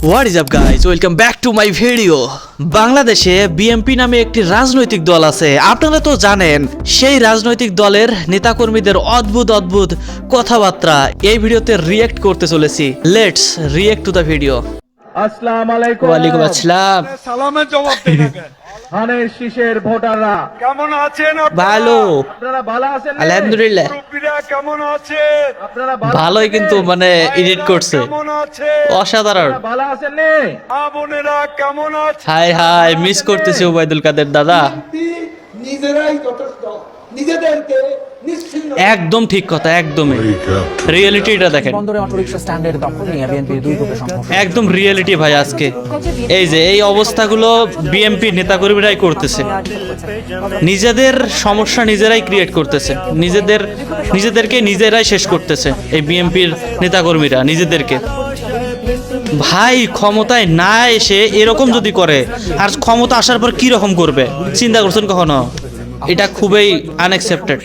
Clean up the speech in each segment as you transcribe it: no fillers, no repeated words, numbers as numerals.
What is up guys, welcome back to my video. বাংলাদেশে BNP নামে একটি রাজনৈতিক দল আছে, আপনারা তো জানেন। সেই রাজনৈতিক দলের নেতাকর্মীদের অদ্ভুত অদ্ভুত কথাবার্তা এই ভিডিওতে রিয়েক্ট করতে চলেছি। Let's react to the video. আসসালামু আলাইকুম। ওয়ালাইকুম আসসালাম। সালামের জবাব দিন আগে। ধানের শীষের ভোটাররা কেমন আছেন আপনারা? ভালো, আপনারা ভালো আছেন? আলহামদুলিল্লাহ। মুরব্বিরা কেমন আছেন? আপনারা ভালোই, কিন্তু মানে এডিট করছে কেমন আছেন? অসাধারণ। ভালো আছেন নে? মা বোনেরা কেমন আছেন? হাই হাই, মিস করতেছি ওবায়দুল কাদের দাদা। নিজেরাই যথেষ্ট, নিজেদেরকে নিশ্চিন্ন। একদম ঠিক কথা, একদমই রিয়েলিটিটা দেখেন, বন্দরে অটোরিকশা স্ট্যান্ডের দখল নিয়ে বিএনপির দুই গ্রুপের সংঘর্ষ। একদম রিয়েলিটি ভাই। আজকে এই যে এই অবস্থাগুলো বিএনপি নেতাকর্মীরাই করতেছে, নিজেদের সমস্যা নিজেরাই ক্রিয়েট করতেছে, নিজেদেরকে নিজেরাই শেষ করতেছে এই বিএনপির নেতাকর্মীরা নিজেদেরকে। ভাই ক্ষমতায় না এসে এরকম যদি করে, আর ক্ষমতা আসার পর কি রকম করবে চিন্তা করছেন কখনো? এটা খুবই আনএক্সেপ্টেড।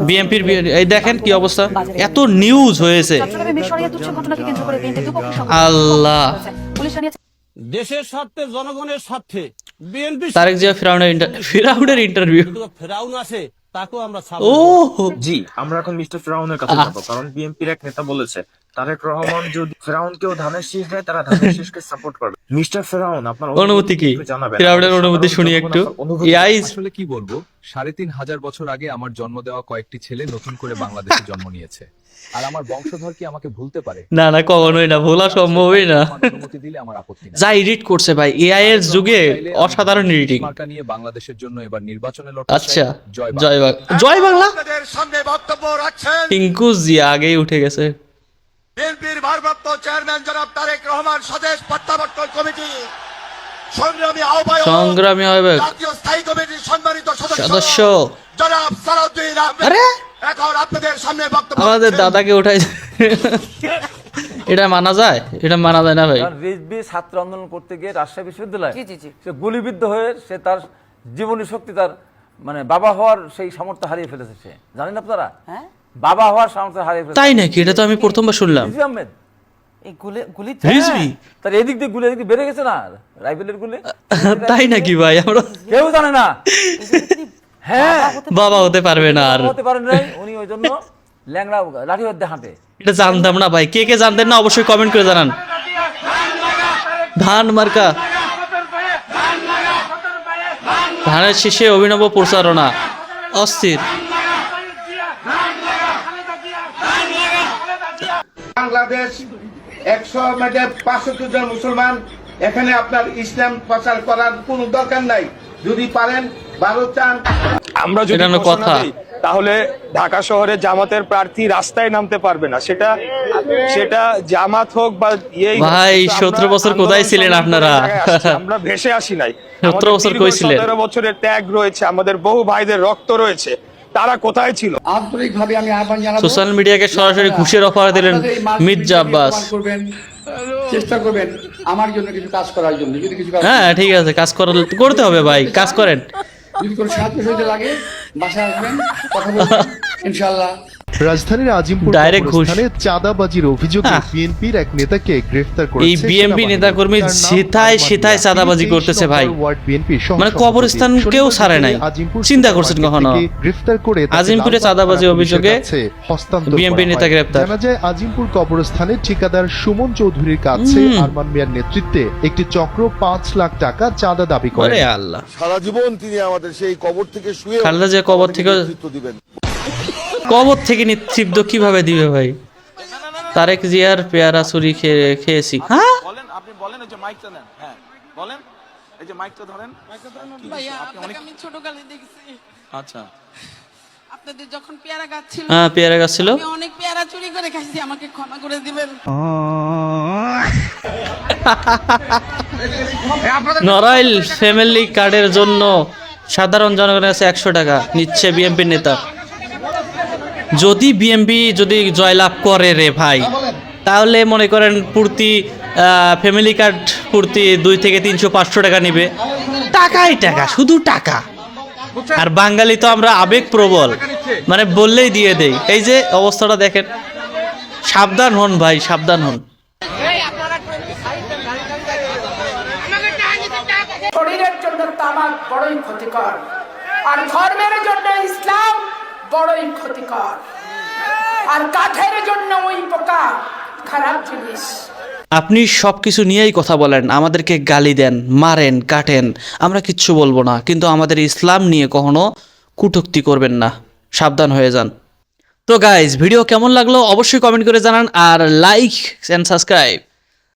বিএনপির এই দেখেন কি অবস্থা, এত নিউজ হয়েছে। আল্লাহ, দেশের স্বার্থে, জনগণের স্বার্থে বিএনপি তারেক জিয়া ফিরাউনের ইন্টারভিউ। ফেরাউন আছে, তাকেও আমরা ও জি, আমরা এখন মিস্টার ফেরাউনের কথা বলবো, কারণ বিএনপির এক নেতা বলেছে তারেক রহমান যদি ফেরাউনকেও ধানের শীষ দেয়, তারা ধানের শীষকে সাপোর্ট করবে। মিস্টার ফেরাউন, আপনার অনুভূতি কি? জানাবেন। ফিরাউনের অনুভূতি শুনি একটু। ইয়াইস, আসলে কি বলবো, ৩,৫০০ বছর আগে আমার জন্ম দেওয়া কয়েকটি ছেলে নতুন করে বাংলাদেশে জন্ম নিয়েছে, আর আমার বংশধর কি আমাকে ভুলতে পারে? না না, কখনোই না, ভোলা সম্ভবই না। আমার অনুমতি দিলে আমার আপত্তি নেই। যা এডিট করছে ভাই, এআই এর যুগে অসাধারণ এডিটিং। মার্কা নিয়ে বাংলাদেশের জন্য এবার নির্বাচনে লড়তে আচ্ছা, চাই। জয় বাংলা। আপনাদের সামনে বক্তব্য রাখছেন টিঙ্কু জিয়া আগেই উঠে গেছে। বিএনপির ভারপ্রাপ্ত চেয়ারম্যান জনাব তারেক রহমান স্বদেশ প্রত্যাবর্তন কমিটি সংগ্রামী আহ্বায়ক, সংগ্রামী হবে জাতীয় স্থায়ী কমিটির সম্মানিত সদস্য জনাব সালাউদ্দিন আহমেদ আরে এখন আপনাদের সামনে বক্তব্য আমাদের রাখছেন। দাদাকে উঠাই। এটা মানা যায়? এটা মানা যায় না ভাই। রিজভি ছাত্র আন্দোলন করতে গিয়ে রাজশাহী বিশ্ববিদ্যালয়ে সে গুলিবিদ্ধ হয়ে সে তার জীবনী শক্তি, তার মানে বাবা হওয়ার সেই সামর্থ্য হারিয়ে ফেলেছে। সে জানেন আপনারা, বাবা হওয়ার সামর্থ্য হারিয়ে ফেলেছে। তাই নাকি? এটা তো আমি প্রথমবার শুনলাম। রিজভি আহমেদ এই গুলি রিজভি? তার এদিক দিয়ে গুলি, এদিক দিয়ে বেড়ে গেছে না রাইফেলের গুলি। তাই নাকি ভাই? আমরা কেউ জানে না। হ্যাঁ, বাবা হতে পারবে না আর। হতে পারেন নাই উনি, ওই জন্য ল্যাংড়া লাঠি হাতে হাঁটে। এটা জানতাম না ভাই। কে কে জানতেন না অবশ্যই কমেন্ট করে জানান। ধান মার্কা, ধানের শীষে অভিনব প্রচারণা, অস্থির। বাংলাদেশ 100 জন মুসলমান, এখানে আপনার ইসলাম প্রচার করার কোনো দরকার নাই। যদি পারেন, ভালো চান, আমরা যদি এটা হলো ঘোষণা কথা। দেই, তাহলে ঢাকা শহরে জামাতের প্রার্থী রাস্তায় নামতে পারবে না। সেটা জামাত হোক বা ভাই, 17 বছর কোথায় ছিলেন আপনারা? আমরা ভেসে আসি নাই। 17 বছর কই ছিলেন? 17 বছরের ত্যাগ রয়েছে, আমাদের বহু ভাইদের রক্ত রয়েছে, তারা কোথায় ছিল? আন্তরিকভাবে আমি আহ্বান জানাবো, সোশ্যাল মিডিয়াকে সরাসরি ঘুষের অফার দিলেন মির্জা আব্বাস। চেষ্টা করবেন আমার জন্য কিছু কাজ করার জন্য। যদি কিছু হ্যাঁ ঠিক আছে, কাজ করতে হবে ভাই, কাজ করেন। যদি কোনো সাহায্য সহযোগিতা লাগে, বাসায় আসবেন, কথা বলবেন, ইনশাআল্লাহ। রাজধানীর আজিমপুর ডাইরেক্ট ঘুষ। কবরস্থানে চাঁদাবাজির অভিযোগে বিএনপির এক নেতাকে গ্রেফতার করেছে এই বিএনপি নেতাকর্মী সেথায় চাঁদাবাজি করতেছে ভাই। মানে কবরস্থানকেও ছাড়ে নাই। চিন্তা করছেন কখনো? গ্রেফতার করে আজিমপুরে চাঁদাবাজি অভিযোগে হস্তান্তর বিএনপি নেতা গ্রেফতার। জানা যায় আজিমপুর কবরস্থানের ঠিকাদার সুমন চৌধুরীর কাছে আরমান মিয়ার নেতৃত্বে একটি চক্র 5 লাখ টাকা চাঁদা দাবি করে। আরে আল্লাহ, সারা জীবন তিনি আমাদের সেই কবর থেকে শুয়ে খালেদা জিয়া কবর থেকে নেতৃত্ব কিভাবে দিবে ভাই? তারেক জিয়ার পেয়ারা চুরি খেয়েছি। হ্যাঁ বলেন, আপনি বলেন, এই যে মাইকটা নেন। হ্যাঁ বলেন, এই যে মাইকটা ধরেন। ভাইয়া, আপনাকে আমি ছোটকালে দেখেছি। আচ্ছা, আপনাদের যখন পেয়ারা গাছ ছিল, হ্যাঁ পেয়ারা গাছ ছিল। আমি অনেক পেয়ারা চুরি করে খাইছি, আমাকে ক্ষমা করে দিবেন। নড়াইল ফ্যামিলি কার্ডের জন্য সাধারণ জনগণের কাছে 100 টাকা নিচ্ছে বিএনপির নেতা। যদি বিএনপি জয়লাভ করে রে ভাই, তাহলে মনে করেন প্রতি ফ্যামিলি কার্ড প্রতি 2 থেকে 300 500 টাকা নিবে। টাকাই টাকা, শুধু টাকা। আর বাঙালি তো আমরা আবেগ প্রবল, মানে বললেই দিয়ে দেই। এই যে অবস্থাটা দেখেন, সাবধান হন ভাই, সাবধান হন। শরীরের জন্য তামাক বড়ই ক্ষতিকর, আর ধর্মের জন্য ইসলাম বড়ই ক্ষতিকর, আর কাঠের জন্য ওই পোকা খারাপ জিনিস। আপনি সব কিছু নিয়েই কথা বলেন, আমাদেরকে গালি দেন, মারেন, কাটেন, আমরা কিচ্ছু বলবো না, কিন্তু আমাদের ইসলাম নিয়ে কখনো কটূক্তি করবেন না, সাবধান হয়ে যান। তো গাইজ, ভিডিও কেমন লাগলো অবশ্যই কমেন্ট করে জানান, আর লাইক এন্ড সাবস্ক্রাইব